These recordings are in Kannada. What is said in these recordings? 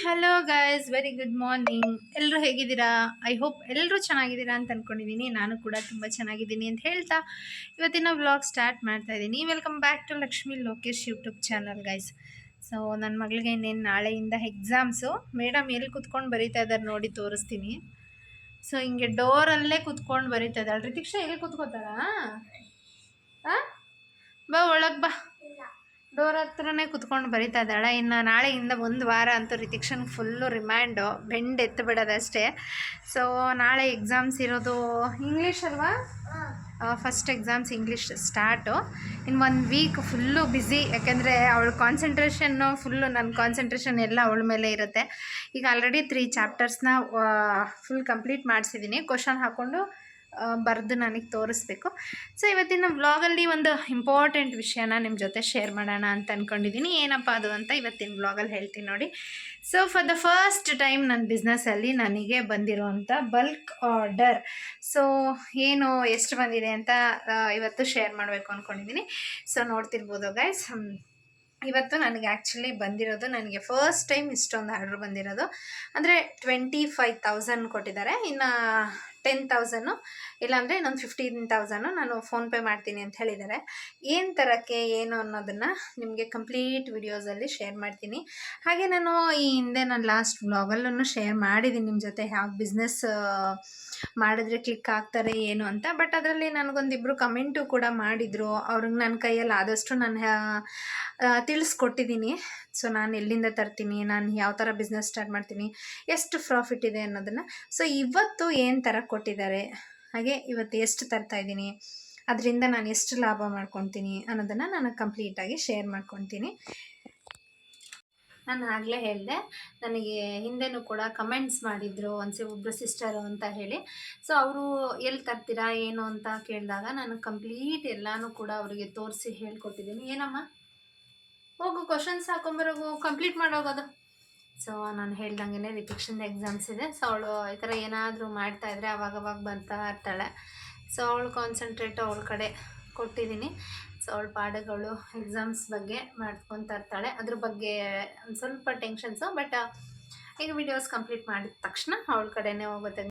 Hello guys, very good morning. ಎಲ್ಲರೂ ಹೇಗಿದ್ದೀರಾ? ಐ ಹೋಪ್ ಎಲ್ಲರೂ ಚೆನ್ನಾಗಿದ್ದೀರಾ ಅಂತ ಅಂದ್ಕೊಂಡಿದ್ದೀನಿ. ನಾನು ಕೂಡ ತುಂಬ ಚೆನ್ನಾಗಿದ್ದೀನಿ ಅಂತ ಹೇಳ್ತಾ ಇವತ್ತಿನ ವ್ಲಾಗ್ ಸ್ಟಾರ್ಟ್ ಮಾಡ್ತಾ ಇದ್ದೀನಿ. Welcome back to Lakshmi Lokesh YouTube channel guys. So ನನ್ನ ಮಗಳಿಗೆ ಇನ್ನೇನು ನಾಳೆಯಿಂದ ಎಕ್ಸಾಮ್ಸು. ಮೇಡಮ್ ಎಲ್ಲಿ ಕುತ್ಕೊಂಡು ಬರೀತಾ ಇದ್ದಾರೆ ನೋಡಿ ತೋರಿಸ್ತೀನಿ. ಸೊ ಹಿಂಗೆ ಡೋರಲ್ಲೇ ಕುತ್ಕೊಂಡು ಬರೀತಾ ಇದ್ದಾಳೆ. ರಿತಿಕ್ಷಾ ಎಲ್ಲಿ ಕುತ್ಕೋತಾರಾ? ಬಾ ಒಳಗೆ ಬಾ. ಡೋರ್ ಹತ್ರನೇ ಕುತ್ಕೊಂಡು ಬರಿತಾ ಇದ್ದಾಳೆ. ಇನ್ನು ನಾಳೆಯಿಂದ ಒಂದು ವಾರ ಅಂತೂ ರಿತಿಕ್ಷನ್ ಫುಲ್ಲು ರಿಮ್ಯಾಂಡು, ಬೆಂಡ್ ಎತ್ತು ಬಿಡೋದಷ್ಟೇ. ಸೊ ನಾಳೆ ಎಕ್ಸಾಮ್ಸ್ ಇರೋದು ಇಂಗ್ಲೀಷ್ ಅಲ್ವಾ? First exams English start. ಇನ್ನು 1 ವೀಕ್ ಫುಲ್ಲು ಬ್ಯುಸಿ, ಯಾಕೆಂದರೆ ಅವಳ ಕಾನ್ಸಂಟ್ರೇಷನ್ನು ಫುಲ್ಲು, ನನ್ನ ಕಾನ್ಸಂಟ್ರೇಷನ್ ಎಲ್ಲ ಅವಳ ಮೇಲೆ ಇರುತ್ತೆ. ಈಗ ಆಲ್ರೆಡಿ 3 ಚಾಪ್ಟರ್ಸ್ನ ಫುಲ್ ಕಂಪ್ಲೀಟ್ ಮಾಡಿಸಿದ್ದೀನಿ. ಕ್ವಶನ್ ಹಾಕ್ಕೊಂಡು ಬರೆದು ನನಗೆ ತೋರಿಸ್ಬೇಕು. ಸೊ ಇವತ್ತಿನ ವ್ಲಾಗಲ್ಲಿ ಒಂದು ಇಂಪಾರ್ಟೆಂಟ್ ವಿಷಯನ ನಿಮ್ಮ ಜೊತೆ ಶೇರ್ ಮಾಡೋಣ ಅಂತ ಅಂದ್ಕೊಂಡಿದ್ದೀನಿ. ಏನಪ್ಪ ಅದು ಅಂತ ಇವತ್ತಿನ ವ್ಲಾಗಲ್ಲಿ ಹೇಳ್ತೀನಿ ನೋಡಿ. So for the first time ನನ್ನ ಬಿಸ್ನೆಸ್ಸಲ್ಲಿ ನನಗೆ ಬಂದಿರೋವಂಥ ಬಲ್ಕ್ ಆರ್ಡರ್. ಸೊ ಏನು ಎಷ್ಟು ಬಂದಿದೆ ಅಂತ ಇವತ್ತು ಶೇರ್ ಮಾಡಬೇಕು ಅಂದ್ಕೊಂಡಿದ್ದೀನಿ. ಸೊ ನೋಡ್ತಿರ್ಬೋದು ಗೈಸ್, ಇವತ್ತು ನನಗೆ ಆ್ಯಕ್ಚುಲಿ ಬಂದಿರೋದು, ನನಗೆ ಫಸ್ಟ್ ಟೈಮ್ ಇಷ್ಟೊಂದು ಆರ್ಡ್ರ್ ಬಂದಿರೋದು. ಅಂದರೆ 25,000 ಕೊಟ್ಟಿದ್ದಾರೆ. ಇನ್ನು 10,000 ಇಲ್ಲಾಂದರೆ ಇನ್ನೊಂದು 15,000 ನಾನು ಫೋನ್ಪೇ ಮಾಡ್ತೀನಿ ಅಂತ ಹೇಳಿದ್ದಾರೆ. ಏನು ತರಕ್ಕೆ ಏನು ಅನ್ನೋದನ್ನು ನಿಮಗೆ ಕಂಪ್ಲೀಟ್ ವಿಡಿಯೋಸಲ್ಲಿ ಶೇರ್ ಮಾಡ್ತೀನಿ. ಹಾಗೆ ನಾನು ಈ ಹಿಂದೆ ನಾನು ಲಾಸ್ಟ್ ವ್ಲಾಗಲ್ಲೂ ಶೇರ್ ಮಾಡಿದ್ದೀನಿ ನಿಮ್ಮ ಜೊತೆ, ಯಾವ ಬಿಸ್ನೆಸ್ ಮಾಡಿದ್ರೆ ಕ್ಲಿಕ್ ಆಗ್ತಾರೆ ಏನು ಅಂತ. ಬಟ್ ಅದರಲ್ಲಿ ನನಗೊಂದಿಬ್ಬರು ಕಮೆಂಟು ಕೂಡ ಮಾಡಿದರು. ಅವ್ರಿಗೆ ನನ್ನ ಕೈಯಲ್ಲಿ ಆದಷ್ಟು ನಾನು ತಿಳಿಸ್ಕೊಟ್ಟಿದ್ದೀನಿ. ಸೊ ನಾನು ಎಲ್ಲಿಂದ ತರ್ತೀನಿ, ನಾನು ಯಾವ ಥರ ಬಿಸ್ನೆಸ್ ಸ್ಟಾರ್ಟ್ ಮಾಡ್ತೀನಿ, ಎಷ್ಟು ಪ್ರಾಫಿಟ್ ಇದೆ ಅನ್ನೋದನ್ನು. ಸೊ ಇವತ್ತು ಏನು ಥರ ಕೊಟ್ಟಿದ್ದಾರೆ, ಹಾಗೆ ಇವತ್ತು ಎಷ್ಟು ತರ್ತಾಯಿದ್ದೀನಿ, ಅದರಿಂದ ನಾನು ಎಷ್ಟು ಲಾಭ ಮಾಡ್ಕೊತೀನಿ ಅನ್ನೋದನ್ನು ನಾನು ಕಂಪ್ಲೀಟಾಗಿ ಶೇರ್ ಮಾಡ್ಕೊತೀನಿ. ನಾನು ಆಗಲೇ ಹೇಳಿದೆ, ನನಗೆ ಹಿಂದೆನೂ ಕೂಡ ಕಮೆಂಟ್ಸ್ ಮಾಡಿದರು ಒಬ್ಬರು ಸಿಸ್ಟರು ಅಂತ ಹೇಳಿ. ಸೊ ಅವರು ಎಲ್ಲಿ ತರ್ತೀರಾ ಏನು ಅಂತ ಕೇಳಿದಾಗ ನಾನು ಕಂಪ್ಲೀಟ್ ಎಲ್ಲನೂ ಕೂಡ ಅವರಿಗೆ ತೋರಿಸಿ ಹೇಳ್ಕೊಟ್ಟಿದ್ದೀನಿ. ಏನಮ್ಮ ಹೋಗು ಕ್ವಶನ್ಸ್ ಹಾಕೊಂಬರೋಗು, ಕಂಪ್ಲೀಟ್ ಮಾಡೋಗೋದು. ಸೊ ನಾನು ಹೇಳ್ದಂಗೆ ರಿಪಿಕ್ಷನ್ ಎಕ್ಸಾಮ್ಸ್ ಇದೆ. ಸೊ ಅವಳು ಈ ಥರ ಏನಾದರೂ ಮಾಡ್ತಾಯಿದ್ರೆ ಅವಾಗವಾಗ ಬರ್ತಾ ಇರ್ತಾಳೆ. ಸೊ ಅವಳು ಕಾನ್ಸಂಟ್ರೇಟು ಅವಳ ಕಡೆ ಕೊಟ್ಟಿದ್ದೀನಿ. ಸೊ ಅವಳ ಪಾಠಗಳು ಎಕ್ಸಾಮ್ಸ್ ಬಗ್ಗೆ ಮಾಡ್ಕೊತಾ ಇರ್ತಾಳೆ. ಅದ್ರ ಬಗ್ಗೆ ಒಂದು ಸ್ವಲ್ಪ ಟೆನ್ಷನ್ಸು. ಬಟ್ ಈಗ ವಿಡಿಯೋಸ್ ಕಂಪ್ಲೀಟ್ ಮಾಡಿದ ತಕ್ಷಣ ಅವಳ ಕಡೆನೇ ಹೋಗುತ್ತೆ.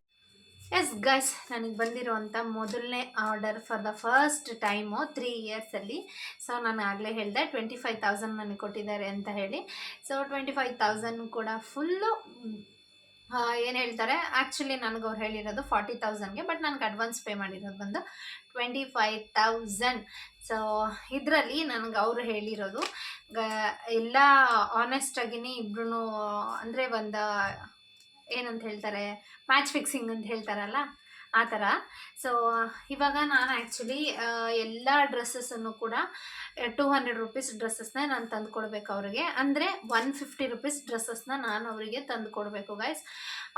ಎಸ್ ಗೈಸ್, ನನಗೆ ಬಂದಿರೋವಂಥ ಮೊದಲನೇ order for the first time 3 ಇಯರ್ಸಲ್ಲಿ. ಸೊ ನಾನು ಆಗಲೇ ಹೇಳಿದೆ 25,000 ನನಗೆ ಕೊಟ್ಟಿದ್ದಾರೆ ಅಂತ ಹೇಳಿ. ಸೊ 25,000 ಕೂಡ ಫುಲ್ಲು ಏನು ಹೇಳ್ತಾರೆ, ಆ್ಯಕ್ಚುಲಿ ನನಗೆ ಅವ್ರು ಹೇಳಿರೋದು 40,000ಗೆ, ಬಟ್ ನನಗೆ ಅಡ್ವಾನ್ಸ್ ಪೇ ಮಾಡಿರೋದು ಬಂದು 25,000. ಸೊ ಇದರಲ್ಲಿ ನನಗೆ ಅವರು ಹೇಳಿರೋದು ಎಲ್ಲ ಆನೆಸ್ಟಾಗಿನೇ ಇಬ್ರು, ಅಂದರೆ ಒಂದು ಏನಂತ ಹೇಳ್ತಾರೆ, ಮ್ಯಾಚ್ ಫಿಕ್ಸಿಂಗ್ ಅಂತ ಹೇಳ್ತಾರಲ್ಲ ಆ ಥರ. ಸೊ ಇವಾಗ ನಾನು ಆ್ಯಕ್ಚುಲಿ ಎಲ್ಲ ಡ್ರೆಸ್ಸಸ್ಸನ್ನು ಕೂಡ 200 ರುಪೀಸ್ ಡ್ರೆಸ್ಸಸ್ನ ನಾನು ತಂದು ಕೊಡಬೇಕು ಅವ್ರಿಗೆ. ಅಂದರೆ 150 ರುಪೀಸ್ ಡ್ರೆಸ್ಸಸ್ನ ನಾನು ಅವರಿಗೆ ತಂದು ಕೊಡಬೇಕು ಗೈಸ್.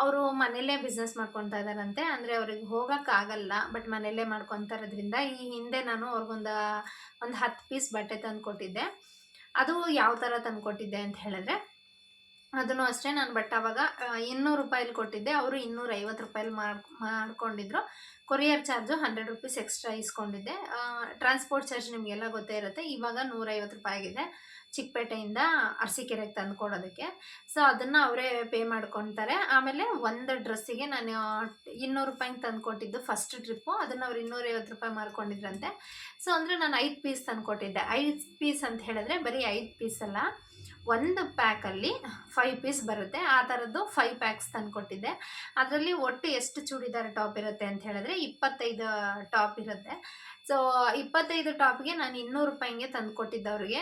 ಅವರು ಮನೆಯಲ್ಲೇ ಬಿಸ್ನೆಸ್ ಮಾಡ್ಕೊತಾ ಇದ್ದಾರಂತೆ. ಅಂದರೆ ಅವ್ರಿಗೆ ಹೋಗೋಕ್ಕಾಗಲ್ಲ, ಬಟ್ ಮನೆಯಲ್ಲೇ ಮಾಡ್ಕೊತಾ ಇರೋದ್ರಿಂದ ಈ ಹಿಂದೆ ನಾನು ಅವ್ರಿಗೊಂದು 10 ಪೀಸ್ ಬಟ್ಟೆ ತಂದು ಕೊಟ್ಟಿದ್ದೆ. ಅದು ಯಾವ ಥರ ತಂದು ಕೊಟ್ಟಿದ್ದೆ ಅಂತ ಹೇಳಿದ್ರೆ, ಅದನ್ನು ಅಷ್ಟೇ ನಾನು ಬಟ್ ಆವಾಗ 200 ರೂಪಾಯಿಲಿ ಕೊಟ್ಟಿದ್ದೆ. ಅವರು 250 ರೂಪಾಯಿಲಿ ಮಾಡ್ಕೊಂಡಿದ್ರು. ಕೊರಿಯರ್ ಚಾರ್ಜು 100 ರುಪೀಸ್ ಎಕ್ಸ್ಟ್ರಾ ಇಸ್ಕೊಂಡಿದ್ದೆ. ಟ್ರಾನ್ಸ್ಪೋರ್ಟ್ ಚಾರ್ಜ್ ನಿಮಗೆಲ್ಲ ಗೊತ್ತೇ ಇರುತ್ತೆ. ಇವಾಗ 150 ರೂಪಾಯಿ ಆಗಿದೆ ಚಿಕ್ಕಪೇಟೆಯಿಂದ ಅರಸೀಕೆರೆಗೆ ತಂದು ಕೊಡೋದಕ್ಕೆ. ಸೊ ಅದನ್ನು ಅವರೇ ಪೇ ಮಾಡ್ಕೊತಾರೆ. ಆಮೇಲೆ ಒಂದು ಡ್ರೆಸ್ಸಿಗೆ ನಾನು 200 ರೂಪಾಯಿಗೆ ತಂದು ಕೊಟ್ಟಿದ್ದು ಫಸ್ಟ್ ಟ್ರಿಪ್ಪು, ಅದನ್ನು ಅವ್ರು 250 ರೂಪಾಯಿ ಮಾಡ್ಕೊಂಡಿದ್ರಂತೆ. ಸೊ ಅಂದರೆ ನಾನು 5 ಪೀಸ್ ತಂದು ಕೊಟ್ಟಿದ್ದೆ. 5 ಪೀಸ್ ಅಂತ ಹೇಳಿದ್ರೆ ಬರೀ 5 ಪೀಸ್ ಅಲ್ಲ, ಒಂದು ಪ್ಯಾಕಲ್ಲಿ 5 ಪೀಸ್ ಬರುತ್ತೆ. ಆ ಥರದ್ದು 5 ಪ್ಯಾಕ್ಸ್ ತಂದು ಕೊಟ್ಟಿದ್ದೆ. ಅದರಲ್ಲಿ ಒಟ್ಟು ಎಷ್ಟು ಚೂಡಿದಾರ್ ಟಾಪ್ ಇರುತ್ತೆ ಅಂತ ಹೇಳಿದ್ರೆ 25 ಟಾಪ್ ಇರುತ್ತೆ. ಸೊ 25 ಟಾಪ್ಗೆ ನಾನು 200 ರೂಪಾಯಿಗೆ ತಂದು ಕೊಟ್ಟಿದ್ದವ್ರಿಗೆ.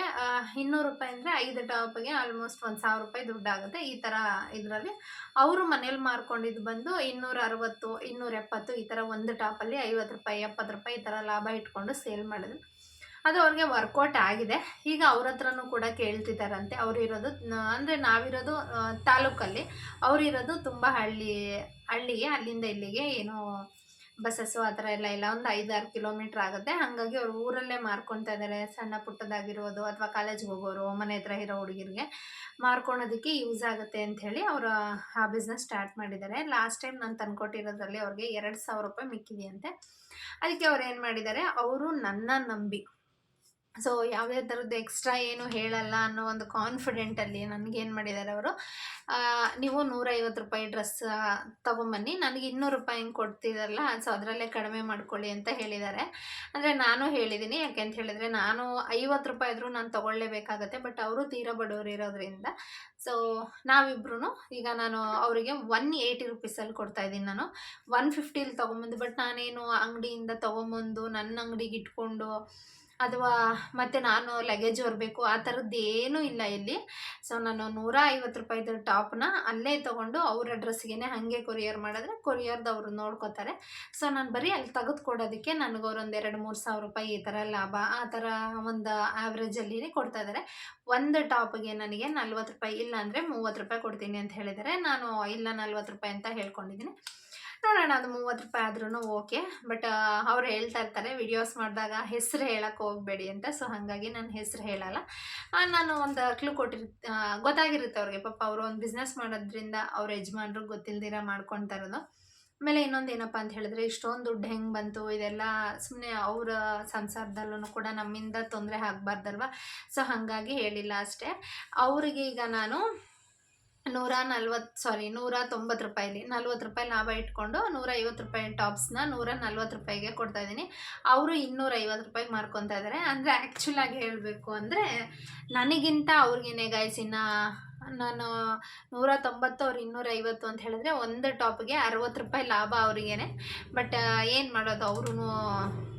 200 ರೂಪಾಯಿ ಅಂದರೆ 5 ಟಾಪ್ಗೆ ಆಲ್ಮೋಸ್ಟ್ 1,000 ರೂಪಾಯಿ ದುಡ್ಡಾಗುತ್ತೆ. ಈ ಥರ ಇದರಲ್ಲಿ ಅವರು ಮನೇಲಿ ಮಾರ್ಕೊಂಡಿದ್ದು ಬಂದು 260, 270 ಈ ಥರ ಒಂದು ಟಾಪಲ್ಲಿ 50 ರೂಪಾಯಿ, 70 ರೂಪಾಯಿ ಈ ಥರ ಲಾಭ ಇಟ್ಕೊಂಡು ಸೇಲ್ ಮಾಡಿದ್ರು. ಅದು ಅವ್ರಿಗೆ ವರ್ಕೌಟ್ ಆಗಿದೆ. ಈಗ ಅವ್ರ ಹತ್ರನೂ ಕೂಡ ಕೇಳ್ತಿದ್ದಾರಂತೆ. ಅವರು ಇರೋದು ಅಂದರೆ ನಾವಿರೋದು ತಾಲೂಕಲ್ಲಿ, ಅವರಿರೋದು ತುಂಬ ಹಳ್ಳಿಗೆ, ಅಲ್ಲಿಂದ ಇಲ್ಲಿಗೆ ಏನೋ ಬಸ್ಸಸ್ಸು ಆ ಥರ ಎಲ್ಲ ಇಲ್ಲ, ಒಂದು 5-6 ಕಿಲೋಮೀಟ್ರ್ ಆಗುತ್ತೆ. ಹಾಗಾಗಿ ಅವ್ರು ಊರಲ್ಲೇ ಮಾರ್ಕೊತಾ ಇದ್ದಾರೆ. ಸಣ್ಣ ಪುಟ್ಟದಾಗಿರ್ಬೋದು, ಅಥವಾ ಕಾಲೇಜ್ಗೆ ಹೋಗೋರು, ಮನೆ ಹತ್ರ ಇರೋ ಹುಡುಗಿರಿಗೆ ಮಾರ್ಕೊಳೋದಕ್ಕೆ ಯೂಸ್ ಆಗುತ್ತೆ ಅಂಥೇಳಿ ಅವರು ಆ ಬಿಸ್ನೆಸ್ ಸ್ಟಾರ್ಟ್ ಮಾಡಿದ್ದಾರೆ. ಲಾಸ್ಟ್ ಟೈಮ್ ನಾನು ತಂದುಕೊಟ್ಟಿರೋದ್ರಲ್ಲಿ ಅವ್ರಿಗೆ 2,000 ರೂಪಾಯಿ ಮಿಕ್ಕಿದೆಯಂತೆ. ಅದಕ್ಕೆ ಅವ್ರು ಏನು ಮಾಡಿದ್ದಾರೆ, ಅವರು ನನ್ನ ನಂಬಿ ಸೊ ಯಾವುದೇ ಥರದ್ದು ಎಕ್ಸ್ಟ್ರಾ ಏನು ಹೇಳಲ್ಲ ಅನ್ನೋ ಒಂದು ಕಾನ್ಫಿಡೆಂಟಲ್ಲಿ ನನಗೇನು ಮಾಡಿದ್ದಾರೆ ಅವರು, ನೀವು ₹150 ಡ್ರೆಸ್ ತೊಗೊಂಬನ್ನಿ, ನನಗೆ ₹200 ಹಿಂಗೆ ಕೊಡ್ತಿರಲ್ಲ, ಸೊ ಅದರಲ್ಲೇ ಕಡಿಮೆ ಮಾಡ್ಕೊಳ್ಳಿ ಅಂತ ಹೇಳಿದ್ದಾರೆ. ಅಂದರೆ ನಾನು ಹೇಳಿದ್ದೀನಿ, ಯಾಕೆ ಅಂತ ಹೇಳಿದರೆ ನಾನು ₹50 ಆದರೂ ನಾನು ತೊಗೊಳ್ಳೇಬೇಕಾಗತ್ತೆ, ಬಟ್ ಅವರು ತೀರಾ ಬಡವರು ಇರೋದ್ರಿಂದ ಸೊ ನಾವಿಬ್ರು ಈಗ ನಾನು ಅವರಿಗೆ ₹180 ಕೊಡ್ತಾಯಿದ್ದೀನಿ. ನಾನು 150 ತೊಗೊಂಬಂದು, ಬಟ್ ನಾನೇನು ಅಂಗಡಿಯಿಂದ ತೊಗೊಂಬಂದು ನನ್ನ ಅಂಗಡಿಗೆ ಇಟ್ಕೊಂಡು ಅಥವಾ ಮತ್ತು ನಾನು ಲಗೇಜ್ ಹೊರಬೇಕು ಆ ಥರದ್ದೇನೂ ಇಲ್ಲ ಇಲ್ಲಿ. ಸೊ ನಾನು ₹150 ಟಾಪ್ನ ಅಲ್ಲೇ ತೊಗೊಂಡು ಅವ್ರ ಅಡ್ರೆಸ್ಸಿಗೆ ಹಾಗೆ ಕೊರಿಯರ್ ಮಾಡಿದ್ರೆ ಕೊರಿಯರ್ದವರು ನೋಡ್ಕೋತಾರೆ. ಸೊ ನಾನು ಬರೀ ಅಲ್ಲಿ ತೆಗೆದುಕೊಡೋದಕ್ಕೆ ನನಗವ್ರೊಂದು 2-3 ಸಾವಿರ ರೂಪಾಯಿ ಈ ಥರ ಲಾಭ, ಆ ಥರ ಒಂದು ಆ್ಯಾವ್ರೇಜಲ್ಲಿ ಕೊಡ್ತಾ ಇದ್ದಾರೆ. ಒಂದು ಟಾಪ್ಗೆ ನನಗೆ ₹40 ಇಲ್ಲ ಅಂದರೆ ₹30 ಕೊಡ್ತೀನಿ ಅಂತ ಹೇಳಿದ್ದಾರೆ. ನಾನು ಇಲ್ಲ ₹40 ಅಂತ ಹೇಳ್ಕೊಂಡಿದ್ದೀನಿ. ನೋಡೋಣ, ಅದು ₹30 ಆದ್ರೂ ಓಕೆ. ಬಟ್ ಅವ್ರು ಹೇಳ್ತಾ ಇರ್ತಾರೆ ವಿಡಿಯೋಸ್ ಮಾಡಿದಾಗ ಹೆಸರು ಹೇಳಕ್ಕೆ ಹೋಗಬೇಡಿ ಅಂತ. ಸೊ ಹಾಗಾಗಿ ನಾನು ಹೆಸರು ಹೇಳಲ್ಲ. ನಾನು ಒಂದು ಕ್ಲೂ ಗೊತ್ತಾಗಿರುತ್ತೆ ಅವ್ರಿಗೆ, ಪಾಪ ಅವರು ಒಂದು ಬಿಸ್ನೆಸ್ ಮಾಡೋದ್ರಿಂದ ಅವ್ರ ಯಜಮಾನ್ರು ಗೊತ್ತಿಲ್ದಿರ ಮಾಡ್ಕೊತಾ ಇರೋದು. ಆಮೇಲೆ ಇನ್ನೊಂದು ಏನಪ್ಪ ಅಂತ ಹೇಳಿದ್ರೆ, ಇಷ್ಟೊಂದು ದುಡ್ಡು ಹೆಂಗೆ ಬಂತು ಇದೆಲ್ಲ ಸುಮ್ಮನೆ ಅವರ ಸಂಸಾರದಲ್ಲೂ ಕೂಡ ನಮ್ಮಿಂದ ತೊಂದರೆ ಆಗಬಾರ್ದಲ್ವ. ಸೊ ಹಾಗಾಗಿ ಹೇಳಿಲ್ಲ ಅಷ್ಟೇ. ಅವರಿಗೆ ಈಗ ನಾನು ₹190 ₹40 ಲಾಭ ಇಟ್ಕೊಂಡು ₹150 ಟಾಪ್ಸ್ನ ₹140ಗೆ ಕೊಡ್ತಾಯಿದ್ದೀನಿ. ಅವರು ₹250 ಮಾರ್ಕೊತಾ ಇದ್ದಾರೆ. ಅಂದರೆ ಆ್ಯಕ್ಚುಲಾಗಿ ಹೇಳಬೇಕು ಅಂದರೆ ನನಗಿಂತ ಅವ್ರಿಗೇನೆ ಗೈಸ್, ಇನ್ನು ನಾನು 190 ಅವ್ರು 250 ಅಂತ ಹೇಳಿದ್ರೆ ಒಂದು ಟಾಪ್ಗೆ ₹60 ಲಾಭ ಅವ್ರಿಗೇನೆ. ಬಟ್ ಏನು ಮಾಡೋದು, ಅವ್ರೂ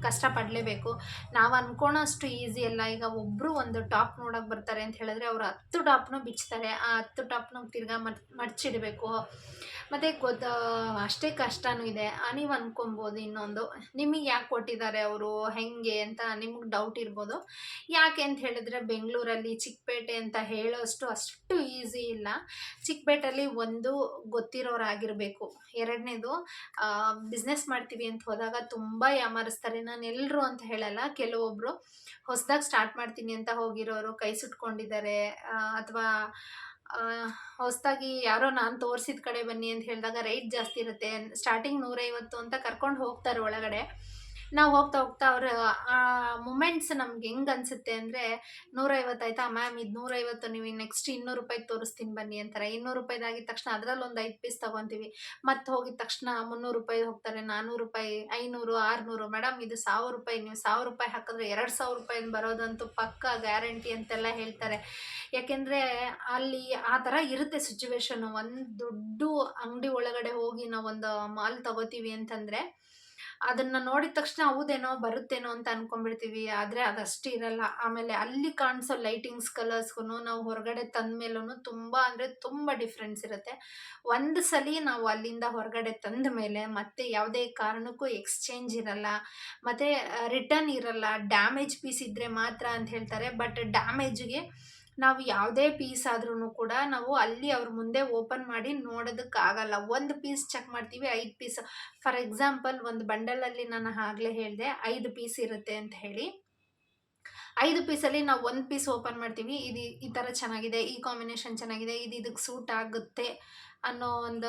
ಕಷ್ಟಪಡಲೇಬೇಕು. ನಾವು ಅಂದ್ಕೊಳೋಷ್ಟು ಈಸಿ ಅಲ್ಲ. ಈಗ ಒಬ್ಬರು ಒಂದು ಟಾಪ್ ನೋಡೋಕೆ ಬರ್ತಾರೆ ಅಂತ ಹೇಳಿದ್ರೆ ಅವರು 10 ಟಾಪ್ನೂ ಬಿಚ್ತಾರೆ. ಆ 10 ಟಾಪ್ನ ತಿರ್ಗಾ ಮಡ್ಚಿಡಬೇಕು. ಮತ್ತು ಅಷ್ಟೇ ಕಷ್ಟನೂ ಇದೆ. ನೀವು ಅಂದ್ಕೊಬೋದು ಇನ್ನೊಂದು, ನಿಮಗೆ ಯಾಕೆ ಕೊಟ್ಟಿದ್ದಾರೆ ಅವರು, ಹೆಂಗೆ ಅಂತ ನಿಮಗೆ ಡೌಟ್ ಇರ್ಬೋದು. ಯಾಕೆ ಅಂತ ಹೇಳಿದ್ರೆ ಬೆಂಗಳೂರಲ್ಲಿ ಚಿಕ್ಕಪೇಟೆ ಅಂತ ಹೇಳೋಷ್ಟು ಅಷ್ಟು ಈಸಿ ಇಲ್ಲ. ಚಿಕ್ಕಪೇಟೆಯಲ್ಲಿ ಒಂದು ಗೊತ್ತಿರೋರಾಗಿರಬೇಕು. ಎರಡನೇದು ಬಿಸ್ನೆಸ್ ಮಾಡ್ತೀವಿ ಅಂತ ಹೋದಾಗ ತುಂಬ ಯಾಮಾರಿಸ್ತಾರೆ. ನಾನು ಎಲ್ಲರೂ ಅಂತ ಹೇಳಲ್ಲ, ಕೆಲವೊಬ್ಬರು ಹೊಸದಾಗಿ ಸ್ಟಾರ್ಟ್ ಮಾಡ್ತೀನಿ ಅಂತ ಹೋಗಿರೋರು ಕೈ ಸುಟ್ಕೊಂಡಿದ್ದಾರೆ. ಅಥವಾ ಹೊಸದಾಗಿ ಯಾರೋ ನಾನು ತೋರಿಸಿದ ಕಡೆ ಬನ್ನಿ ಅಂತ ಹೇಳಿದಾಗ ರೇಟ್ ಜಾಸ್ತಿ ಇರುತ್ತೆ. ಸ್ಟಾರ್ಟಿಂಗ್ 150 ಅಂತ ಕರ್ಕೊಂಡು ಹೋಗ್ತಾರೆ ಒಳಗಡೆ. ನಾವು ಹೋಗ್ತಾ ಹೋಗ್ತಾ ಅವ್ರ ಆ ಮೂಮೆಂಟ್ಸ್ ನಮ್ಗೆ ಹೆಂಗೆ ಅನಿಸುತ್ತೆ ಅಂದರೆ, 150 ಆಯಿತಾ ಮ್ಯಾಮ್, ಇದು 150, ನೀವು ನೆಕ್ಸ್ಟ್ ₹200 ತೋರಿಸ್ತೀನಿ ಬನ್ನಿ ಅಂತಾರೆ. ₹200 ಆಗಿದ ತಕ್ಷಣ ಅದರಲ್ಲಿ ಒಂದು 5 ಪೀಸ್ ತೊಗೊತೀವಿ. ಮತ್ತು ಹೋಗಿದ ತಕ್ಷಣ ₹300 ಹೋಗ್ತಾರೆ, ₹400, ₹500, ₹600. ಮೇಡಮ್ ಇದು ₹1000, ನೀವು ₹1000 ಹಾಕಿದ್ರೆ ₹2000 ಬರೋದಂತೂ ಪಕ್ಕಾ ಗ್ಯಾರಂಟಿ ಅಂತೆಲ್ಲ ಹೇಳ್ತಾರೆ. ಯಾಕೆಂದರೆ ಅಲ್ಲಿ ಆ ಥರ ಇರುತ್ತೆ ಸಿಚುವೇಶನು. ಒಂದು ದೊಡ್ಡ ಅಂಗಡಿ ಒಳಗಡೆ ಹೋಗಿ ನಾವೊಂದು ಮಾಲ್ ತೊಗೋತೀವಿ ಅಂತಂದರೆ ಅದನ್ನು ನೋಡಿದ ತಕ್ಷಣ ಹೌದೇನೋ ಬರುತ್ತೇನೋ ಅಂತ ಅಂದ್ಕೊಂಡ್ಬಿಡ್ತೀವಿ. ಆದರೆ ಅದಷ್ಟು ಇರಲ್ಲ. ಆಮೇಲೆ ಅಲ್ಲಿ ಕಾಣಿಸೋ ಲೈಟಿಂಗ್ಸ್ ಕಲರ್ಸ್ಗೂ ನಾವು ಹೊರಗಡೆ ತಂದ ಮೇಲೂ ತುಂಬ ಅಂದರೆ ತುಂಬ ಡಿಫ್ರೆನ್ಸ್ ಇರುತ್ತೆ. ಒಂದು ಸಲ ನಾವು ಅಲ್ಲಿಂದ ಹೊರಗಡೆ ತಂದ ಮೇಲೆ ಮತ್ತೆ ಯಾವುದೇ ಕಾರಣಕ್ಕೂ ಎಕ್ಸ್ಚೇಂಜ್ ಇರಲ್ಲ, ಮತ್ತು ರಿಟರ್ನ್ ಇರಲ್ಲ. ಡ್ಯಾಮೇಜ್ ಪೀಸ್ ಇದ್ದರೆ ಮಾತ್ರ ಅಂತ ಹೇಳ್ತಾರೆ. ಬಟ್ ಡ್ಯಾಮೇಜ್ಗೆ ನಾವು ಯಾವುದೇ ಪೀಸ್ ಆದ್ರೂ ಕೂಡ ನಾವು ಅಲ್ಲಿ ಅವ್ರ ಮುಂದೆ ಓಪನ್ ಮಾಡಿ ನೋಡೋದಕ್ಕಾಗಲ್ಲ. ಒಂದು ಪೀಸ್ ಚೆಕ್ ಮಾಡ್ತೀವಿ, 5 ಪೀಸ್. ಫಾರ್ ಎಕ್ಸಾಂಪಲ್ ಒಂದು ಬಂಡಲಲ್ಲಿ ನಾನು ಆಗಲೇ ಹೇಳಿದೆ 5 ಪೀಸ್ ಇರುತ್ತೆ ಅಂತ ಹೇಳಿ. 5 ಪೀಸಲ್ಲಿ ನಾವು ಒಂದು ಪೀಸ್ ಓಪನ್ ಮಾಡ್ತೀವಿ, ಇದು ಈ ಥರ ಚೆನ್ನಾಗಿದೆ, ಈ ಕಾಂಬಿನೇಷನ್ ಚೆನ್ನಾಗಿದೆ, ಇದು ಇದಕ್ಕೆ ಸೂಟ್ ಆಗುತ್ತೆ ಅನ್ನೋ ಒಂದು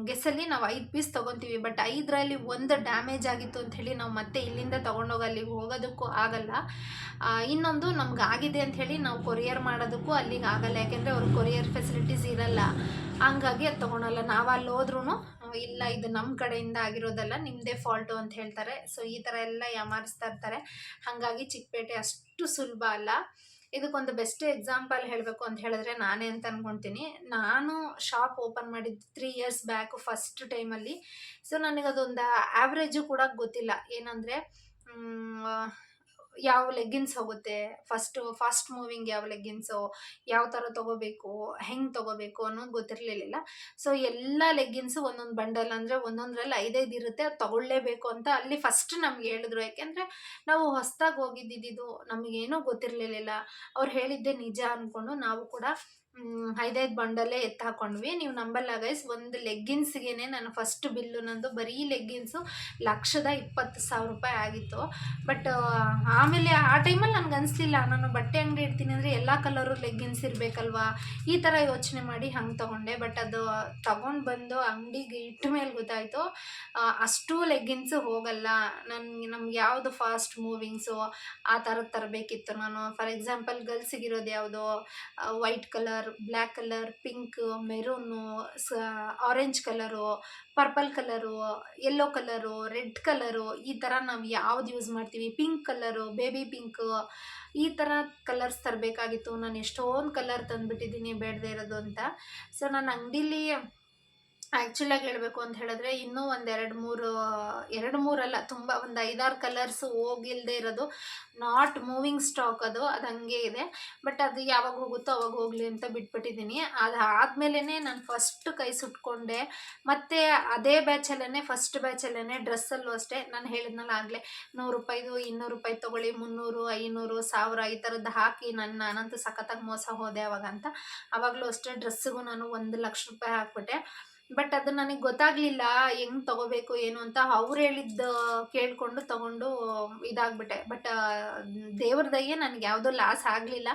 ಗೆಸ್ಸಲ್ಲಿ ನಾವು 5 ಪೀಸ್ ತೊಗೊತೀವಿ. ಬಟ್ 5ರಲ್ಲಿ ಒಂದು ಡ್ಯಾಮೇಜ್ ಆಗಿತ್ತು ಅಂಥೇಳಿ ನಾವು ಮತ್ತೆ ಇಲ್ಲಿಂದ ತೊಗೊಂಡೋಗಿ ಅಲ್ಲಿಗೆ ಹೋಗೋದಕ್ಕೂ ಆಗಲ್ಲ. ಇನ್ನೊಂದು ನಮ್ಗೆ ಆಗಿದೆ ಅಂಥೇಳಿ ನಾವು ಕೊರಿಯರ್ ಮಾಡೋದಕ್ಕೂ ಅಲ್ಲಿಗೆ ಆಗಲ್ಲ. ಯಾಕೆಂದರೆ ಅವ್ರ ಕೊರಿಯರ್ ಫೆಸಿಲಿಟೀಸ್ ಇರಲ್ಲ. ಹಂಗಾಗಿ ಅದು ತೊಗೊಳಲ್ಲ. ನಾವು ಅಲ್ಲಿ ಹೋದ್ರೂ ಇಲ್ಲ, ಇದು ನಮ್ಮ ಕಡೆಯಿಂದ ಆಗಿರೋದಲ್ಲ, ನಿಮ್ಮದೇ ಫಾಲ್ಟು ಅಂತ ಹೇಳ್ತಾರೆ. ಸೊ ಈ ಥರ ಎಲ್ಲ ಯಾಮಾರಿಸ್ತಾ ಇರ್ತಾರೆ. ಹಾಗಾಗಿ ಚಿಕ್ಕಪೇಟೆ ಅಷ್ಟು ಸುಲಭ ಅಲ್ಲ. ಇದಕ್ಕೊಂದು ಬೆಸ್ಟ್ ಎಕ್ಸಾಂಪಲ್ ಹೇಳಬೇಕು ಅಂತ ಹೇಳಿದ್ರೆ ನಾನೇ ಅಂತ ಅಂದ್ಕೊಳ್ತೀನಿ. ನಾನು ಶಾಪ್ ಓಪನ್ ಮಾಡಿದ್ದು 3 ಇಯರ್ಸ್ ಬ್ಯಾಕು ಫಸ್ಟ್ ಟೈಮಲ್ಲಿ. ಸೊ ನನಗದೊಂದು ಆ್ಯಾವ್ರೇಜು ಕೂಡ ಗೊತ್ತಿಲ್ಲ. ಏನಂದರೆ ಯಾವ ಲೆಗ್ಗಿನ್ಸ್ ಹೋಗುತ್ತೆ, ಫಾಸ್ಟ್ ಮೂವಿಂಗ್ ಯಾವ ಲೆಗ್ಗಿನ್ಸು, ಯಾವ ಥರ ತೊಗೋಬೇಕು, ಹೆಂಗೆ ತೊಗೋಬೇಕು ಅನ್ನೋದು ಗೊತ್ತಿರಲಿಲ್ಲ. ಸೊ ಎಲ್ಲ ಲೆಗ್ಗಿನ್ಸು ಒಂದೊಂದು ಬಂಡಲ್, ಅಂದರೆ ಒಂದೊಂದರಲ್ಲಿ 5-5 ಇರುತ್ತೆ, ಅದು ತೊಗೊಳ್ಳೇಬೇಕು ಅಂತ ಅಲ್ಲಿ ಫಸ್ಟ್ ನಮ್ಗೆ ಹೇಳಿದ್ರು. ಯಾಕೆಂದರೆ ನಾವು ಹೊಸ್ದಾಗಿ ಹೋಗಿದ್ದಿದ್ದು, ನಮಗೇನೂ ಗೊತ್ತಿರಲಿಲ್ಲ. ಅವ್ರು ಹೇಳಿದ್ದೆ ನಿಜ ಅಂದ್ಕೊಂಡು ನಾವು ಕೂಡ 5 ಬಂಡಲ್ಲೇ ಎತ್ತಿ ಹಾಕೊಂಡ್ವಿ. ನೀವು ನಂಬಲ್ಲ ಗೈಸ್, ಒಂದು ಲೆಗ್ಗಿನ್ಸ್‌ಗೇನೆ ನಾನು ಫಸ್ಟ್ ಬಿಲ್ಲು ನಂದು ಬರೀ ಲೆಗ್ಗಿನ್ಸು ₹1,20,000 ಆಗಿತ್ತು. ಬಟ್ ಆಮೇಲೆ ಆ ಟೈಮಲ್ಲಿ ನನಗೆ ಅನಿಸ್ಲಿಲ್ಲ, ನಾನು ಬಟ್ಟೆ ಅಂಗಡಿ ಇಡ್ತೀನಿ ಅಂದರೆ ಎಲ್ಲ ಕಲರು ಲೆಗ್ಗಿನ್ಸ್ ಇರಬೇಕಲ್ವಾ, ಈ ಥರ ಯೋಚನೆ ಮಾಡಿ ಹಂಗೆ ತೊಗೊಂಡೆ. ಬಟ್ ಅದು ತೊಗೊಂಡು ಬಂದು ಅಂಗಡಿಗೆ ಇಟ್ಟ ಮೇಲೆ ಗೊತ್ತಾಯಿತು ಅಷ್ಟು ಲೆಗ್ಗಿನ್ಸು ಹೋಗಲ್ಲ. ನಮ್ಗೆ ಯಾವುದು ಫಾಸ್ಟ್ ಮೂವಿಂಗ್ಸು ಆ ಥರದ್ದು ತರಬೇಕಿತ್ತು ನಾನು. ಫಾರ್ ಎಕ್ಸಾಂಪಲ್ ಗರ್ಲ್ಸಿಗಿರೋದು ಯಾವುದು, white colour, black colour, pink, maroon, orange colour, purple colour, yellow colour, red colour, ಈ ಥರ ನಾವು ಯಾವ್ದು ಯೂಸ್ ಮಾಡ್ತೀವಿ, ಪಿಂಕ್ ಕಲರು, ಬೇಬಿ ಪಿಂಕು, ಈ ಥರ ಕಲರ್ಸ್ ತರಬೇಕಾಗಿತ್ತು. ನಾನು ಎಷ್ಟೊಂದು ಕಲರ್ ತಂದುಬಿಟ್ಟಿದ್ದೀನಿ ಬೇಡದೇ ಇರೋದು ಅಂತ. ಸೊ ನಾನು ಅಂಗಡೀಲಿ ಆ್ಯಕ್ಚುಲಾಗಿ ಹೇಳಬೇಕು ಅಂತ ಹೇಳಿದ್ರೆ ಇನ್ನೂ ಒಂದು 2-3 ಅಲ್ಲ, ತುಂಬ ಒಂದು 5-6 ಕಲರ್ಸು ಹೋಗಿಲ್ಲದೆ ಇರೋದು, ನಾಟ್ ಮೂವಿಂಗ್ ಸ್ಟಾಕ್ ಅದು ಹಂಗೆ ಇದೆ. ಬಟ್ ಅದು ಯಾವಾಗ ಹೋಗುತ್ತೋ ಅವಾಗ ಹೋಗಲಿ ಅಂತ ಬಿಟ್ಬಿಟ್ಟಿದ್ದೀನಿ. ಅದಾದಮೇಲೆ ನಾನು ಫಸ್ಟ್ ಕೈ ಸುಟ್ಕೊಂಡೆ. ಮತ್ತು ಅದೇ ಫಸ್ಟ್ ಬ್ಯಾಚಲ್ಲೇ ಡ್ರೆಸ್ಸಲ್ಲೂ ಅಷ್ಟೇ ನಾನು ಹೇಳಿದ್ನಲ್ಲ ಆಗಲೇ, ₹100, ₹200 ತೊಗೊಳ್ಳಿ, ₹300, ₹500, ₹1000 ಈ ಥರದ್ದು ಹಾಕಿ ನಾನಂತೂ ಸಖತ್ತಾಗಿ ಮೋಸ ಹೋದೆ ಅವಾಗ ಅಂತ. ಆವಾಗಲೂ ಅಷ್ಟೇ ಡ್ರೆಸ್ಸಿಗೂ ನಾನು ₹1,00,000 ಹಾಕ್ಬಿಟ್ಟೆ. ಬಟ್ ಅದು ನನಗೆ ಗೊತ್ತಾಗಲಿಲ್ಲ ಹೆಂಗೆ ತೊಗೋಬೇಕು ಏನು ಅಂತ. ಅವ್ರು ಹೇಳಿದ್ದು ಕೇಳಿಕೊಂಡು ತೊಗೊಂಡು ಇದಾಗ್ಬಿಟ್ಟೆ. ಬಟ್ ದೇವ್ರ ದಯೆ ನನಗೆ ಯಾವುದೂ ಲಾಸ್ ಆಗಲಿಲ್ಲ.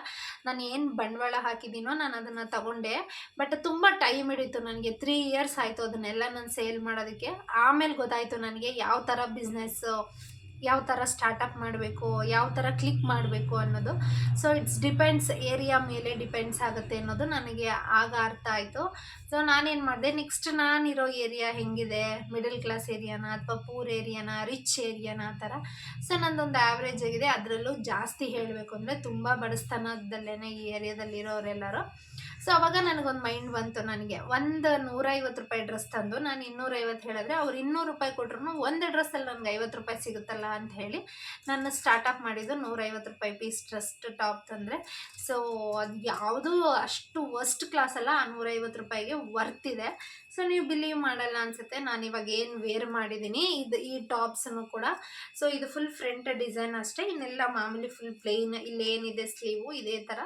ನಾನು ಏನು ಬಂಡವಾಳ ಹಾಕಿದ್ದೀನೋ ನಾನು ಅದನ್ನು ತೊಗೊಂಡೆ. ಬಟ್ ತುಂಬ ಟೈಮ್ ಹಿಡಿತು ನನಗೆ, 3 ಇಯರ್ಸ್ ಆಯಿತು ಅದನ್ನೆಲ್ಲ ನಾನು ಸೇಲ್ ಮಾಡೋದಕ್ಕೆ. ಆಮೇಲೆ ಗೊತ್ತಾಯಿತು ನನಗೆ ಯಾವ ಥರ ಬಿಸ್ನೆಸ್ಸು, ಯಾವ ಥರ ಸ್ಟಾರ್ಟಪ್ ಮಾಡಬೇಕು, ಯಾವ ಥರ ಕ್ಲಿಕ್ ಮಾಡಬೇಕು ಅನ್ನೋದು. ಸೊ ಇಟ್ಸ್ ಡಿಪೆಂಡ್ಸ್, ಏರಿಯಾ ಮೇಲೆ ಡಿಪೆಂಡ್ಸ್ ಆಗುತ್ತೆ ಅನ್ನೋದು ನನಗೆ ಆಗ ಅರ್ಥ ಆಯಿತು. ಸೊ ನಾನೇನು ಮಾಡಿದೆ, ನೆಕ್ಸ್ಟ್ ನಾನಿರೋ ಏರಿಯಾ ಹೆಂಗಿದೆ, ಮಿಡಲ್ ಕ್ಲಾಸ್ ಏರಿಯಾನ ಅಥವಾ ಪೂರ್ ಏರಿಯಾನ, ರಿಚ್ ಏರಿಯಾನ ಆ ಥರ. ಸೊ ನಂದೊಂದು ಆ್ಯಾವ್ರೇಜ್ ಆಗಿದೆ. ಅದರಲ್ಲೂ ಜಾಸ್ತಿ ಹೇಳಬೇಕು ಅಂದರೆ ತುಂಬ ಬಡಸ್ತನದಲ್ಲೇ ಈ ಏರಿಯಾದಲ್ಲಿರೋರೆಲ್ಲರೂ. ಸೊ ಅವಾಗ ನನಗೊಂದು ಮೈಂಡ್ ಬಂತು, ನನಗೆ ಒಂದು ₹150 ಡ್ರೆಸ್ ತಂದು ನಾನು 250 ಹೇಳಿದ್ರೆ ಅವ್ರು ₹200 ಕೊಟ್ರು ಒಂದು ಡ್ರೆಸ್ಸಲ್ಲಿ ನನಗೆ ₹50 ಸಿಗುತ್ತಲ್ಲ ಅಂತ ಹೇಳಿ ನಾನು ಸ್ಟಾರ್ಟಪ್ ಮಾಡಿದ್ದು. ₹150 ಪೀಸ್ ಡ್ರೆಸ್ ಟಾಪ್ ತಂದರೆ. ಸೊ ಅದು ಯಾವುದೂ ಅಷ್ಟು ವರ್ಸ್ಟ್ ಕ್ಲಾಸ್ ಅಲ್ಲ, ಆ ₹150ಗೆ ವರ್ತ್ ಇದೆ. ಸೊ ನೀವು ಬಿಲೀವ್ ಮಾಡಲ್ಲ ಅನಿಸುತ್ತೆ, ನಾನು ಇವಾಗ ಏನು ವೇರ್ ಮಾಡಿದ್ದೀನಿ ಈ ಟಾಪ್ಸನ್ನು ಕೂಡ. ಸೊ ಇದು ಫುಲ್ ಫ್ರಂಟ್ ಡಿಸೈನ್ ಅಷ್ಟೇ, ಇನ್ನೆಲ್ಲ ಮಾಮೂಲಿ ಫುಲ್ ಪ್ಲೇನ್. ಇಲ್ಲೇನಿದೆ ಸ್ಲೀವು ಇದೇ ಥರ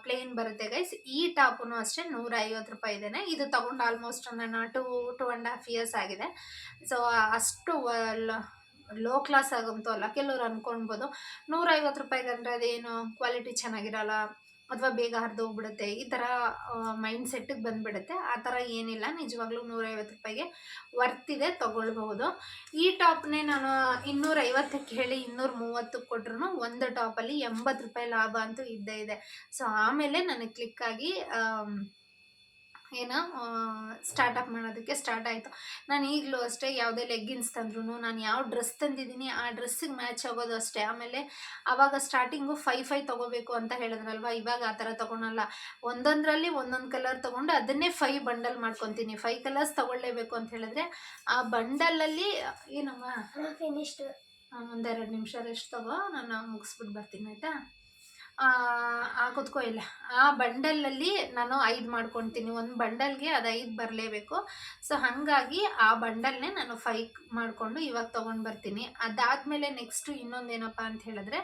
ಪ್ಲೇನ್ ಬರುತ್ತೆ ಗೈಸ್. ಈ ಟಾಪೂ ಅಷ್ಟೇ ₹150 ಇದೇನೆ. ಇದು ತೊಗೊಂಡು ಆಲ್ಮೋಸ್ಟ್ ನಾನು 2.5 ಇಯರ್ಸ್ ಆಗಿದೆ. ಸೊ ಅಷ್ಟು ಲೋ ಕ್ಲಾಸ್ ಆಗಂತೂ ಅಲ್ಲ. ಕೆಲವ್ರು ಅಂದ್ಕೊಳ್ಬೋದು ₹150 ಅಂದರೆ ಅದೇನು ಕ್ವಾಲಿಟಿ ಚೆನ್ನಾಗಿರಲ್ಲ ಅಥವಾ ಬೇಗ ಹರಿದೋಗ್ಬಿಡುತ್ತೆ, ಈ ಥರ ಮೈಂಡ್ ಸೆಟ್ಟಿಗೆ ಬಂದುಬಿಡುತ್ತೆ. ಆ ಥರ ಏನಿಲ್ಲ, ನಿಜವಾಗ್ಲೂ ₹150ಗೆ ವರ್ತಿದೆ, ತೊಗೊಳ್ಬಹುದು. ಈ ಟಾಪ್ನೇ ನಾನು 250ಕ್ಕೆ ಹೇಳಿ 230ಕ್ಕೆ ಕೊಟ್ರು ಒಂದು ಟಾಪಲ್ಲಿ ₹80 ಲಾಭ ಅಂತೂ ಇದ್ದೇ ಇದೆ. ಸೊ ಆಮೇಲೆ ನನಗೆ ಕ್ಲಿಕ್ಕಾಗಿ ಸ್ಟಾರ್ಟಪ್ ಮಾಡೋದಕ್ಕೆ ಸ್ಟಾರ್ಟ್ ಆಯಿತು. ನಾನು ಈಗಲೂ ಅಷ್ಟೇ ಯಾವುದೇ ಲೆಗ್ಗಿನ್ಸ್ ತಂದ್ರೂ, ನಾನು ಯಾವ ಡ್ರೆಸ್ ತಂದಿದ್ದೀನಿ ಆ ಡ್ರೆಸ್ಸಿಗೆ ಮ್ಯಾಚ್ ಆಗೋದು ಅಷ್ಟೇ. ಆಮೇಲೆ ಆವಾಗ ಸ್ಟಾರ್ಟಿಂಗು 5 ತೊಗೋಬೇಕು ಅಂತ ಹೇಳಿದ್ರಲ್ವ, ಇವಾಗ ಆ ಥರ ತೊಗೊಳಲ್ಲ. ಒಂದೊಂದರಲ್ಲಿ ಒಂದೊಂದು ಕಲರ್ ತೊಗೊಂಡು ಅದನ್ನೇ 5 ಬಂಡಲ್ ಮಾಡ್ಕೊತೀನಿ. 5 ಕಲರ್ಸ್ ತೊಗೊಳ್ಳೇಬೇಕು ಅಂತ ಹೇಳಿದ್ರೆ ಆ ಬಂಡಲಲ್ಲಿ ಏನಮ್ಮ ಫಿನಿಶ್ಡ್, 1-2 ನಿಮಿಷ ರೆಸ್ಟ್ ತಗೋ, ನಾನು ಮುಗಿಸ್ಬಿಟ್ಟು ಬರ್ತೀನಿ ಆಯಿತಾ. ಕುತ್ಕೋ ಇಲ್ಲ. ಆ ಬಂಡಲಲ್ಲಿ ನಾನು 5 ಮಾಡ್ಕೊತೀನಿ. ಒಂದು ಬಂಡಲ್ಗೆ ಅದು 5 ಬರಲೇಬೇಕು. ಸೊ ಹಾಗಾಗಿ ಆ ಬಂಡಲ್ನೇ ನಾನು 5 ಮಾಡಿಕೊಂಡು ಇವಾಗ ತೊಗೊಂಡು ಬರ್ತೀನಿ. ಅದಾದಮೇಲೆ ನೆಕ್ಸ್ಟು ಇನ್ನೊಂದೇನಪ್ಪ ಅಂತ ಹೇಳಿದ್ರೆ,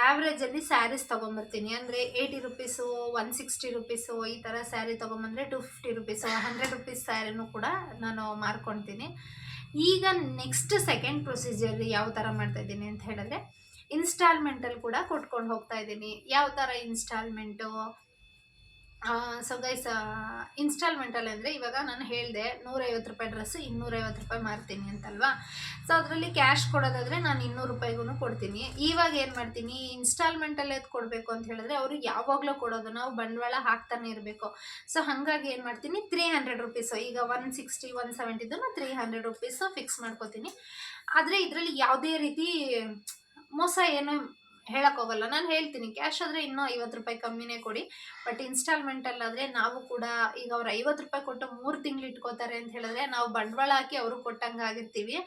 ಆ್ಯಾವ್ರೇಜಲ್ಲಿ ಸ್ಯಾರೀಸ್ ತೊಗೊಂಬರ್ತೀನಿ. ಅಂದರೆ ₹80, ₹160 ಈ ಥರ ಸ್ಯಾರಿ ತೊಗೊಂಬಂದರೆ ₹250, ₹100 ಸ್ಯಾರಿನೂ ಕೂಡ ನಾನು ಮಾರ್ಕೊಳ್ತೀನಿ. ಈಗ ನೆಕ್ಸ್ಟ್ ಸೆಕೆಂಡ್ ಪ್ರೊಸೀಜರ್ ಯಾವ ಥರ ಮಾಡ್ತಾಯಿದ್ದೀನಿ ಅಂತ ಹೇಳಿದ್ರೆ, ಇನ್ಸ್ಟಾಲ್ಮೆಂಟಲ್ಲಿ ಕೂಡ ಕೊಟ್ಕೊಂಡು ಹೋಗ್ತಾ ಇದ್ದೀನಿ. ಯಾವ ಥರ ಇನ್ಸ್ಟಾಲ್ಮೆಂಟು? ಸೊ ಗೈಸ್, ಇನ್ಸ್ಟಾಲ್ಮೆಂಟಲ್ಲಿ ಅಂದರೆ ಇವಾಗ ನಾನು ಹೇಳಿದೆ ₹150 ಡ್ರೆಸ್ಸು ₹250 ಮಾರ್ತೀನಿ ಅಂತಲ್ವಾ. ಸೊ ಅದರಲ್ಲಿ ಕ್ಯಾಶ್ ಕೊಡೋದಾದರೆ ನಾನು ₹200ಗೂ ಕೊಡ್ತೀನಿ. ಇವಾಗ ಏನು ಮಾಡ್ತೀನಿ, ಇನ್ಸ್ಟಾಲ್ಮೆಂಟಲ್ಲೇ ಕೊಡಬೇಕು ಅಂತ ಹೇಳಿದ್ರೆ ಅವರು ಯಾವಾಗಲೂ ಕೊಡೋದು, ನಾವು ಬಂಡವಾಳ ಹಾಕ್ತಾನೆ ಇರಬೇಕು. ಸೊ ಹಾಗಾಗಿ ಏನು ಮಾಡ್ತೀನಿ, ₹300 ಈಗ ₹160, ₹170 ₹300 ಫಿಕ್ಸ್ ಮಾಡ್ಕೋತೀನಿ. ಆದರೆ ಇದರಲ್ಲಿ ಯಾವುದೇ ರೀತಿ ಮೋಸ ಏನು ಹೇಳೋಕ್ಕೋಗಲ್ಲ. ನಾನು ಹೇಳ್ತೀನಿ ಕ್ಯಾಶ್ ಆದರೆ ಇನ್ನೂ ₹50 ಕಮ್ಮಿನೇ ಕೊಡಿ. ಬಟ್ ಇನ್ಸ್ಟಾಲ್ಮೆಂಟಲ್ಲಾದರೆ ನಾವು ಕೂಡ ಈಗ ಅವ್ರು ₹50 ಕೊಟ್ಟು 3 ತಿಂಗಳು ಇಟ್ಕೋತಾರೆ ಅಂತ ಹೇಳಿದ್ರೆ ನಾವು ಬಂಡವಾಳ ಹಾಕಿ ಅವರು ಕೊಟ್ಟಂಗೆ ಆಗಿರ್ತೀವಿ.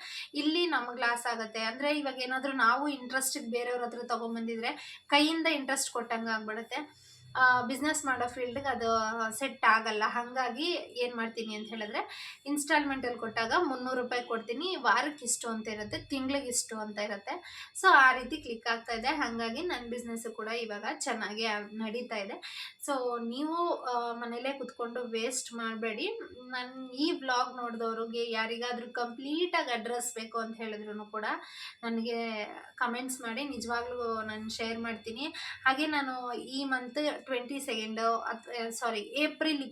ಇಲ್ಲಿ ನಮಗೆ ಲಾಸ್ ಆಗುತ್ತೆ. ಅಂದರೆ ಇವಾಗ ಏನಾದರೂ ನಾವು ಇಂಟ್ರೆಸ್ಟಿಗೆ ಬೇರೆಯವ್ರ ಹತ್ರ ತೊಗೊಂಬಂದಿದ್ರೆ ಕೈಯಿಂದ ಇಂಟ್ರೆಸ್ಟ್ ಕೊಟ್ಟಂಗೆ ಆಗ್ಬಿಡುತ್ತೆ. ಬಿಸ್ನೆಸ್ ಮಾಡೋ ಫೀಲ್ಡ್ಗೆ ಅದು ಸೆಟ್ ಆಗಲ್ಲ. ಹಾಗಾಗಿ ಏನು ಮಾಡ್ತೀನಿ ಅಂತ ಹೇಳಿದ್ರೆ, ಇನ್ಸ್ಟಾಲ್ಮೆಂಟಲ್ಲಿ ಕೊಟ್ಟಾಗ ₹300 ಕೊಡ್ತೀನಿ. ವಾರಕ್ಕೆ ಇಷ್ಟು ಅಂತ ಇರುತ್ತೆ, ತಿಂಗ್ಳಿಗೆ ಇಷ್ಟು ಅಂತ ಇರುತ್ತೆ. ಸೊ ಆ ರೀತಿ ಕ್ಲಿಕ್ ಆಗ್ತಾ ಇದೆ. ಹಾಗಾಗಿ ನನ್ನ ಬಿಸ್ನೆಸ್ಸು ಕೂಡ ಇವಾಗ ಚೆನ್ನಾಗಿ ನಡೀತಾ ಇದೆ. ಸೊ ನೀವು ಮನೇಲೇ ಕುತ್ಕೊಂಡು ವೇಸ್ಟ್ ಮಾಡಬೇಡಿ. ನನ್ನ ಈ ವ್ಲಾಗ್ ನೋಡಿದವ್ರಿಗೆ ಯಾರಿಗಾದರೂ ಕಂಪ್ಲೀಟಾಗಿ ಅಡ್ರೆಸ್ ಬೇಕು ಅಂತ ಹೇಳಿದ್ರು ಕೂಡ ನನಗೆ ಕಮೆಂಟ್ಸ್ ಮಾಡಿ, ನಿಜವಾಗ್ಲೂ ನಾನು ಶೇರ್ ಮಾಡ್ತೀನಿ. ಹಾಗೆ ನಾನು ಈ ಮಂತ್ 22 ಏಪ್ರಿಲ್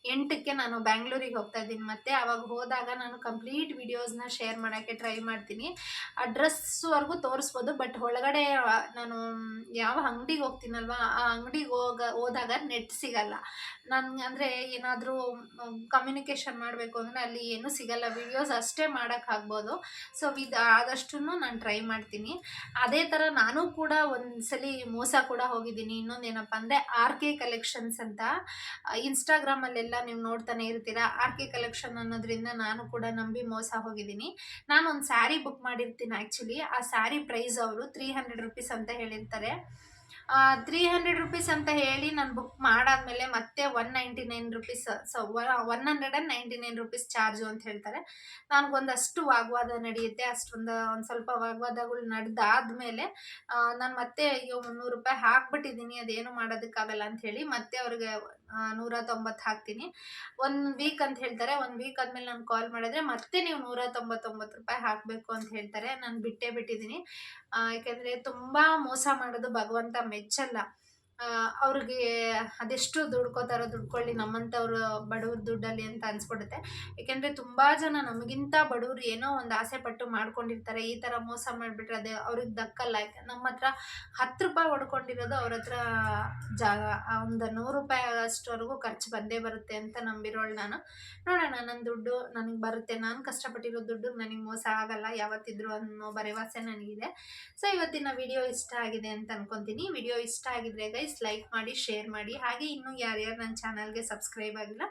28ಕ್ಕೆ ನಾನು ಬ್ಯಾಂಗ್ಳೂರಿಗೆ ಹೋಗ್ತಾ ಇದ್ದೀನಿ. ಮತ್ತೆ ಅವಾಗ ಹೋದಾಗ ನಾನು ಕಂಪ್ಲೀಟ್ ವಿಡಿಯೋಸ್ನ ಶೇರ್ ಮಾಡೋಕ್ಕೆ ಟ್ರೈ ಮಾಡ್ತೀನಿ. ಅಡ್ರೆಸ್ವರೆಗೂ ತೋರಿಸ್ಬೋದು, ಬಟ್ ಒಳಗಡೆ ನಾನು ಯಾವ ಅಂಗಡಿಗೆ ಹೋಗ್ತೀನಲ್ವ, ಆ ಅಂಗಡಿಗೆ ಹೋದಾಗ ನೆಟ್ ಸಿಗಲ್ಲ. ನನ್ಗೆ ಅಂದರೆ ಏನಾದರೂ ಕಮ್ಯುನಿಕೇಷನ್ ಮಾಡಬೇಕು ಅಂದರೆ ಅಲ್ಲಿ ಏನೂ ಸಿಗಲ್ಲ, ವಿಡಿಯೋಸ್ ಅಷ್ಟೇ ಮಾಡೋಕ್ಕಾಗ್ಬೋದು. ಸೊ ಆದಷ್ಟು ನಾನು ಟ್ರೈ ಮಾಡ್ತೀನಿ. ಅದೇ ಥರ ನಾನು ಕೂಡ ಒಂದ್ಸಲಿ ಮೋಸ ಕೂಡ ಹೋಗಿದ್ದೀನಿ. ಇನ್ನೊಂದೇನಪ್ಪ ಅಂದರೆ RK ಕಲೆಕ್ಷನ್ಸ್ ಅಂತ ಇನ್ಸ್ಟಾಗ್ರಾಮಲ್ಲೆಲ್ಲ ನೀವು ನೋಡ್ತಾನೆ ಇರ್ತೀರಾ. RK ಕಲೆಕ್ಷನ್ ಅನ್ನೋದ್ರಿಂದ ನಾನು ಕೂಡ ನಂಬಿ ಮೋಸ ಹೋಗಿದ್ದೀನಿ. ನಾನು ಒಂದು ಸ್ಯಾರಿ ಬುಕ್ ಮಾಡಿರ್ತೀನಿ. ಆ್ಯಕ್ಚುಲಿ ಆ ಸ್ಯಾರಿ ಪ್ರೈಸ್ ಅವರು ₹300 ಅಂತ ಹೇಳಿರ್ತಾರೆ. ₹300 ಅಂತ ಹೇಳಿ ನಾನು ಬುಕ್ ಮಾಡಾದ್ಮೇಲೆ ಮತ್ತೆ ₹199 ₹199 ಚಾರ್ಜು ಅಂತ ಹೇಳ್ತಾರೆ. ನನಗೊಂದಷ್ಟು ವಾಗ್ವಾದ ನಡೆಯುತ್ತೆ. ಒಂದು ಸ್ವಲ್ಪ ವಾಗ್ವಾದಗಳು ನಡೆದಾದ್ಮೇಲೆ ನಾನು ಮತ್ತೆ ಅಯ್ಯೋ ₹300 ಹಾಕ್ಬಿಟ್ಟಿದ್ದೀನಿ, ಅದೇನು ಮಾಡೋದಕ್ಕಾಗಲ್ಲ ಅಂತ ಹೇಳಿ ಮತ್ತೆ ಅವ್ರಿಗೆ 190 ಹಾಕ್ತೀನಿ. 1 ವೀಕ್ ಅಂತ ಹೇಳ್ತಾರೆ. 1 ವೀಕ್ ಆದ್ಮೇಲೆ ನಾನು ಕಾಲ್ ಮಾಡಿದ್ರೆ ಮತ್ತೆ ನೀವು ₹199 ಹಾಕಬೇಕು ಅಂತ ಹೇಳ್ತಾರೆ. ನಾನು ಬಿಟ್ಟೇ ಬಿಟ್ಟಿದ್ದೀನಿ. ಯಾಕೆಂದರೆ ತುಂಬ ಮೋಸ ಮಾಡೋದು ಭಗವಂತ ಮೆಚ್ಚಲ್ಲ. ಅವ್ರಿಗೆ ಅದೆಷ್ಟು ದುಡ್ಕೋತಾರೋ ದುಡ್ಕೊಳ್ಳಿ, ನಮ್ಮಂಥವ್ರು ಬಡವ್ರ ದುಡ್ಡಲ್ಲಿ ಅಂತ ಅನ್ಸ್ಬಿಡುತ್ತೆ. ಏಕೆಂದರೆ ತುಂಬ ಜನ ನಮಗಿಂತ ಬಡವ್ರು ಏನೋ ಒಂದು ಆಸೆ ಪಟ್ಟು ಮಾಡ್ಕೊಂಡಿರ್ತಾರೆ. ಈ ಥರ ಮೋಸ ಮಾಡಿಬಿಟ್ರೆ ಅದು ಅವ್ರಿಗೆ ದಕ್ಕಲ್ಲ. ನಮ್ಮ ಹತ್ರ ₹10 ಹೊಡ್ಕೊಂಡಿರೋದು ಅವ್ರ ಹತ್ರ ಒಂದು ₹100 ಅಷ್ಟವರೆಗೂ ಖರ್ಚು ಬಂದೇ ಬರುತ್ತೆ ಅಂತ ನಂಬಿರೋಳು ನಾನು. ನೋಡೋಣ, ನನ್ನ ದುಡ್ಡು ನನಗೆ ಬರುತ್ತೆ. ನಾನು ಕಷ್ಟಪಟ್ಟಿರೋ ದುಡ್ಡು ನನಗೆ ಮೋಸ ಆಗಲ್ಲ ಯಾವತ್ತಿದ್ರು ಅನ್ನೋ ಭರವಸೆ ನನಗಿದೆ. ಸೊ ಇವತ್ತಿನ ವಿಡಿಯೋ ಇಷ್ಟ ಆಗಿದೆ ಅಂತ ಅನ್ಕೊತೀನಿ. ವಿಡಿಯೋ ಇಷ್ಟ ಆಗಿದ್ರೆ ಗೈಸ್ ಲೈಕ್ ಮಾಡಿ, ಶೇರ್ ಮಾಡಿ. ಹಾಗೆ ಇನ್ನೂ ಯಾರ್ಯಾರು ನನ್ನ ಚಾನಲ್ಗೆ ಸಬ್ಸ್ಕ್ರೈಬ್ ಆಗಿಲ್ಲ,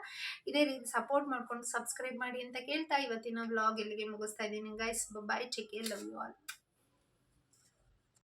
ಇದೇ ರೀತಿ ಸಪೋರ್ಟ್ ಮಾಡ್ಕೊಂಡು ಸಬ್ಸ್ಕ್ರೈಬ್ ಮಾಡಿ ಅಂತ ಕೇಳ್ತಾ ಇವತ್ತಿನ ವ್ಲಾಗ್ ಇಲ್ಲಿಗೆ ಮುಗಿಸ್ತಾ ಇದ್ದೀನಿ guys. Bye, take care, love you all.